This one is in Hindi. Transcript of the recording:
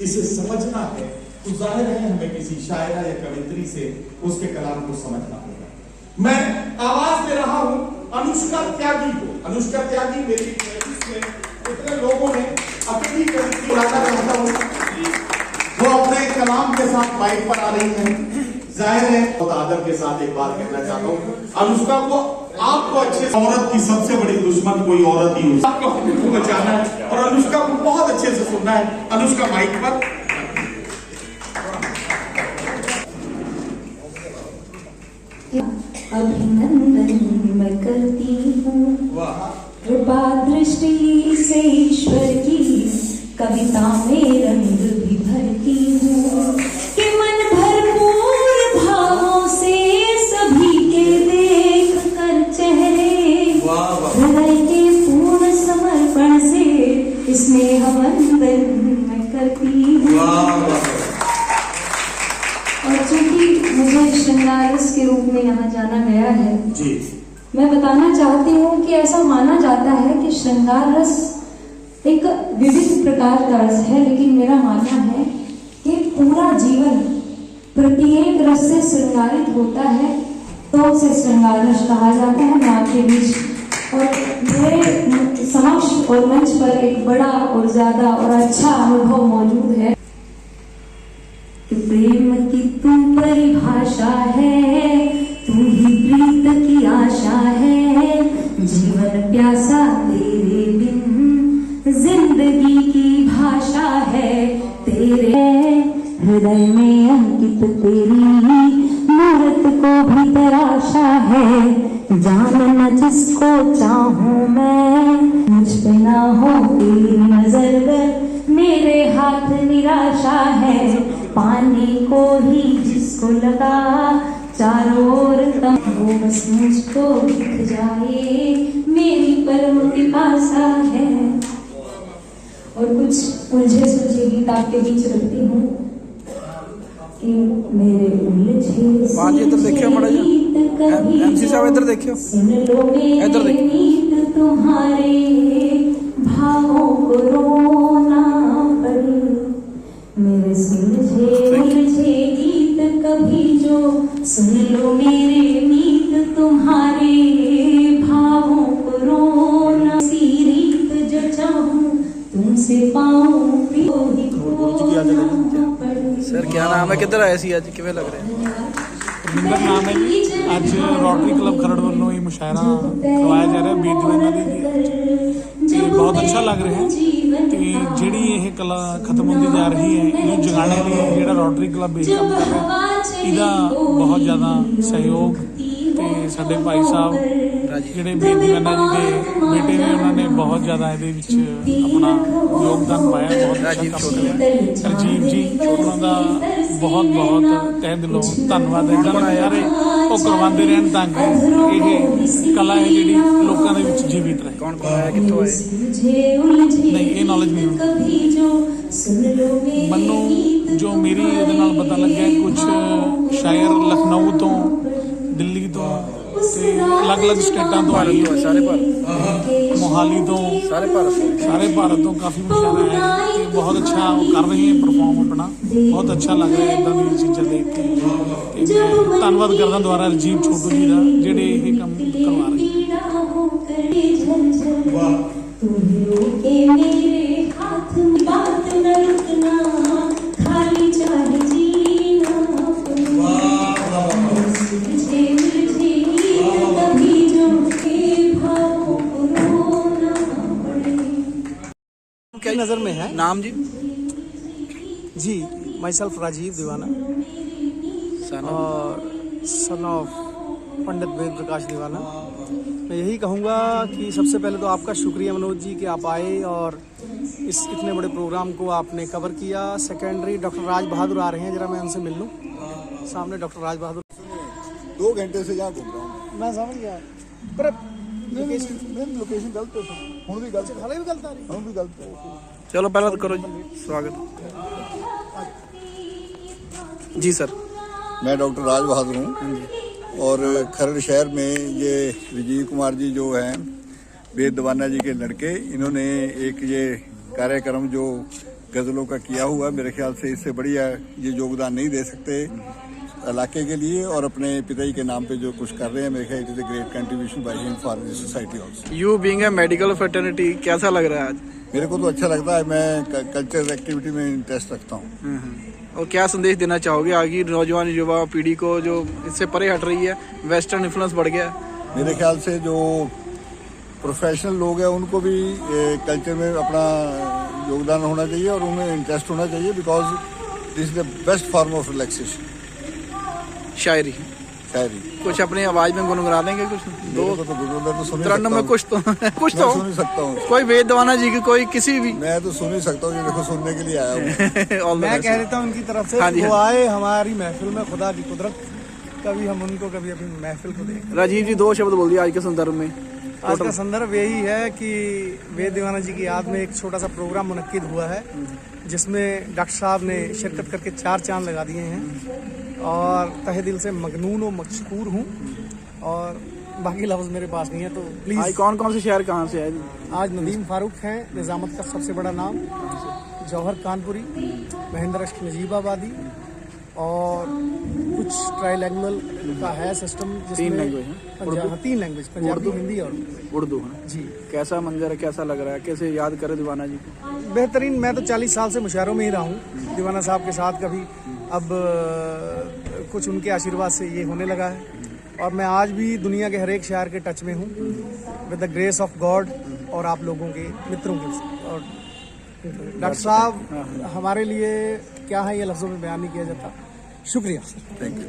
इसे समझना है तो जाहिर है हमें किसी शायरा या कवित्री से उसके कलाम को समझना होगा। मैं आवाज दे रहा हूं अनुष्का त्यागी को। अनुष्का त्यागी मेरी प्रैक्टिस में इतने लोगों ने अपनी कविता बुलाना चाहता हूं, वो अपने कलाम के साथ माइक पर आ रही है। जाहिर है बहुत आदर के साथ एक बात कहना चाहता हूं, अनुष्का को आपको अच्छे, औरत की सबसे बड़ी दुश्मन कोई औरत ही हो, आपको हमको बचाना है और अनुष्का को बहुत अच्छे से सुनना है। अनुष्का माइक पर। अभिनंदन मैं करती हूँ कृपा दृष्टि से ईश्वर की, कविता में रंग भी भरती हूँ कि मन भरपूर भावों से सभी के देख कर चेहरे, हृदय के पूर्ण समर्पण से स्नेह वंदन मैं करती हूँ। और चूंकि मुझे श्रृंगार रस के रूप में यहाँ जाना गया है जी, मैं बताना चाहती हूँ कि ऐसा माना जाता है कि श्रृंगार रस एक विविध प्रकार का रस है, लेकिन मेरा मानना है कि पूरा जीवन प्रत्येक रस से श्रृंगारित होता है तो उसे श्रृंगार रस कहा जाता है। मैं आपके बीच और मेरे समक्ष और मंच पर एक बड़ा और ज्यादा और अच्छा अनुभव मौजूद है। प्रेम की तू परिभाषा है, तू ही प्रीत की आशा है, जीवन प्यासा तेरे बिन जिंदगी की भाषा है, तेरे हृदय में अंकित तेरी मूर्त को भी तराशा है, जानना जिसको चाहूं मैं, मुझ पे ना हो तेरी नजर, मेरे हाथ निराशा है, पानी को ही जिसको लगा चारों ओर तम, वो बस मुझको दिख जाए, मेरी परम पिपासा है। और कुछ उलझे सुलझे गीत आपके बीच रखती हूँ कि मेरे उलझे इधर देखियो बड़ा एमसी साहब, इधर देखियो, इधर देखियो, तुम्हारे भावों को रोना पड़े, मेरे सुलझे उलझे गीत कभी जो सुन लो, मेरे मीत तुम्हारे भावों को रोना, सी रीत जो चाहूं तुमसे पाऊं, सर क्या नाम है, किधर आए सी आज, किवें लग रहे हैं? रविंदर नाम है जी। ਅੱਜ ਰੋਟਰੀ ਕਲੱਬ ਖਰੜ ਵੱਲੋਂ ਇਹ ਮੁਸ਼ਾਇਰਾ ਕਰਵਾਇਆ ਜਾ ਰਿਹਾ ਬੇਦ ਦੀਵਾਨਾ ਦੀ ਤੇ ਬਹੁਤ ਅੱਛਾ ਲੱਗ ਰਿਹਾ ਹੈ ਤੇ ਜਿਹੜੀ ਇਹ ਕਲਾ ਖਤਮ ਹੁੰਦੀ ਜਾ ਰਹੀ ਹੈ, ਇਹਨੂੰ ਜਗਾਉਣ ਲਈ ਜਿਹੜਾ ਰੋਟਰੀ ਕਲੱਬ ਇਹ ਕੰਮ ਕਰ ਰਿਹਾ, ਇਹਦਾ ਬਹੁਤ ਜ਼ਿਆਦਾ ਸਹਿਯੋਗ ਤੇ ਸਾਡੇ ਭਾਈ ਸਾਹਿਬ ਜਿਹੜੇ ਬੇਦ ਦੀਵਾਨਾ ਜੀ ਦੇ ਬੇਟੇ ਨੇ, ਉਹਨਾਂ ਨੇ ਬਹੁਤ ਜ਼ਿਆਦਾ ਇਹਦੇ ਵਿੱਚ ਆਪਣਾ ਯੋਗਦਾਨ ਪਾਇਆ। ਬਹੁਤ ਰਾਜੀਵ ਜੀ, ਉਹਨਾਂ ਦਾ ਬਹੁਤ ਬਹੁਤ ਤਹਿ ਦਿਲੋਂ ਧੰਨਵਾਦ ਹੈ। ਇਦਾਂ ਨਜ਼ਾਰੇ ਉਹ ਕਰਵਾਉਂਦੇ ਰਹਿਣ ਤਾਂ ਕਿ ਇਹ ਕਲਾ ਹੈ ਜਿਹੜੀ ਲੋਕਾਂ ਦੇ ਵਿੱਚ ਜੀਵਿਤ ਰਹੇ। ਕੌਣ ਕੌਣ ਆਇਆ, ਕਿੱਥੋਂ ਆਏ? ਨਹੀਂ, ਇਹ ਨੌਲੇਜ ਨਹੀਂ ਮੈਨੂੰ। ਜੋ ਮੇਰੀ ਇਹਦੇ ਨਾਲ ਪਤਾ ਲੱਗਿਆ, ਕੁਝ ਸ਼ਾਇਰ ਲਖਨਊ ਤੋਂ, ਦਿੱਲੀ ਤੋਂ ਤੇ ਅਲੱਗ-ਅਲੱਗ ਸਟੇਟਾਂ ਤੋਂ ਆਏ, ਸਾਰੇ ਭਾਰਤ, ਮੋਹਾਲੀ ਤੋਂ, ਸਾਰੇ ਭਾਰਤ ਤੋਂ ਕਾਫੀ ਮੁਸ਼ਾਇਰਾ ਹੈ ਤੇ ਬਹੁਤ ਅੱਛਾ ਉਹ ਕਰ ਰਹੇ ਹੈ ਪਰਫਾਰਮ ਆਪਣਾ, ਬਹੁਤ ਅੱਛਾ ਲੱਗ ਰਿਹਾ ਇਦਾਂ ਦੀਆਂ ਚੀਜ਼ਾਂ ਦੇਖ ਕੇ। ਤੇ ਮੈਂ ਧੰਨਵਾਦ ਕਰਦਾ ਦੁਆਰਾ ਰਜੀਵ ਛੋਟੂ ਜੀ ਦਾ, ਜਿਹੜੇ ਇਹ ਕੰਮ ਕਰਵਾ ਰਹੇ। क्या नजर में है नाम जी? जी, माई सेल्फ राजीव दीवाना और सन ऑफ पंडित वेद प्रकाश दीवाना। मैं यही कहूँगा कि सबसे पहले तो आपका शुक्रिया मनोज जी कि आप आए और इस इतने बड़े प्रोग्राम को आपने कवर किया। सेकेंडरी डॉक्टर राज बहादुर आ रहे हैं, जरा मैं उनसे मिल लूँ। सामने डॉक्टर राज बहादुर। 2 घंटे से यहाँ घूम रहा हूँ। मैं समझ गया, पर लोकेशन गलत है, ਹੁਣ ਵੀ गलत हाले भी गलत आ रही, ਹੁਣ ਵੀ गलत है। चलो पहला तो करो जी, स्वागत जी सर। मैं डॉक्टर राज बहादुर हूँ और खरड़ शहर में ये राजीव कुमार जी जो हैं बेद दीवाना जी के लड़के, इन्होंने एक ये कार्यक्रम जो गज़लों का किया हुआ। मेरे ख्याल से इससे बढ़िया ये योगदान नहीं दे सकते इलाके के लिए, और अपने पिताजी के नाम पे जो कुछ कर रहे हैं, मेरे ख्याल it is a great contribution by him for the society also. You being a medical fraternity कैसा लग रहा है आज? मेरे को तो अच्छा लगता है, मैं कल्चरल एक्टिविटी में इंटरेस्ट रखता हूँ। और क्या संदेश देना चाहोगे आगे नौजवान युवा पीढ़ी को जो इससे परे हट रही है, वेस्टर्न इन्फ्लुएंस बढ़ गया है? मेरे ख्याल से जो प्रोफेशनल लोग हैं उनको भी कल्चर में अपना योगदान होना चाहिए और उनमें इंटरेस्ट होना चाहिए, because this is the best form of relaxation. शायरी कुछ अपनी आवाज में गुनगुना देंगे कुछ दो तरन्नुम में कुछ तो सुन ही सकता हूँ। कोई वेद दीवाना जी की कोई किसी भी? मैं तो सुन ही सकता हूँ, ये देखो सुनने के लिए आया हूँ। मैं कह देता हूँ उनकी तरफ से, वो आए हमारी महफिल में, खुदा की कुदरत, कभी हम उनको कभी अपनी महफिल को देखें। राजीव जी 2 शब्द बोल दिए आज के संदर्भ में। आज का संदर्भ यही है कि वेद दीवाना जी की याद में एक छोटा सा प्रोग्राम मुनक्किद हुआ है, जिसमें डॉक्टर साहब ने शिरकत करके 4 चांद लगा दिए हैं, और तहे दिल से मगनून और मशकूर हूँ, और बाकी लफ्ज़ मेरे पास नहीं है, तो प्लीज़। आज कौन कौन से शहर कहाँ से आए? आज नदीम फारूक हैं, निज़ामत का सबसे बड़ा नाम, जौहर कानपुरी, महेंद्र अश्क नजीबाबादी, और कुछ ट्राइलैंगुलर का है सिस्टम जिसमें 3 लैंग्वेज है। 3 लैंग्वेज, पंजाबी, हिंदी और उर्दू है जी। कैसा मंजर है, कैसा लग रहा है, कैसे याद करें दीवाना जी को? बेहतरीन। मैं तो 40 साल से मुशायरों में ही रहा हूँ दीवाना साहब के साथ, कभी अब कुछ उनके आशीर्वाद से ये होने लगा है, और मैं आज भी दुनिया के हर एक शहर के टच में हूँ with the grace of God और आप लोगों के मित्रों के। और डॉक्टर साहब हमारे लिए क्या है, ये लफ्ज़ों में बयान नहीं किया जाता। शुक्रिया। Thank you.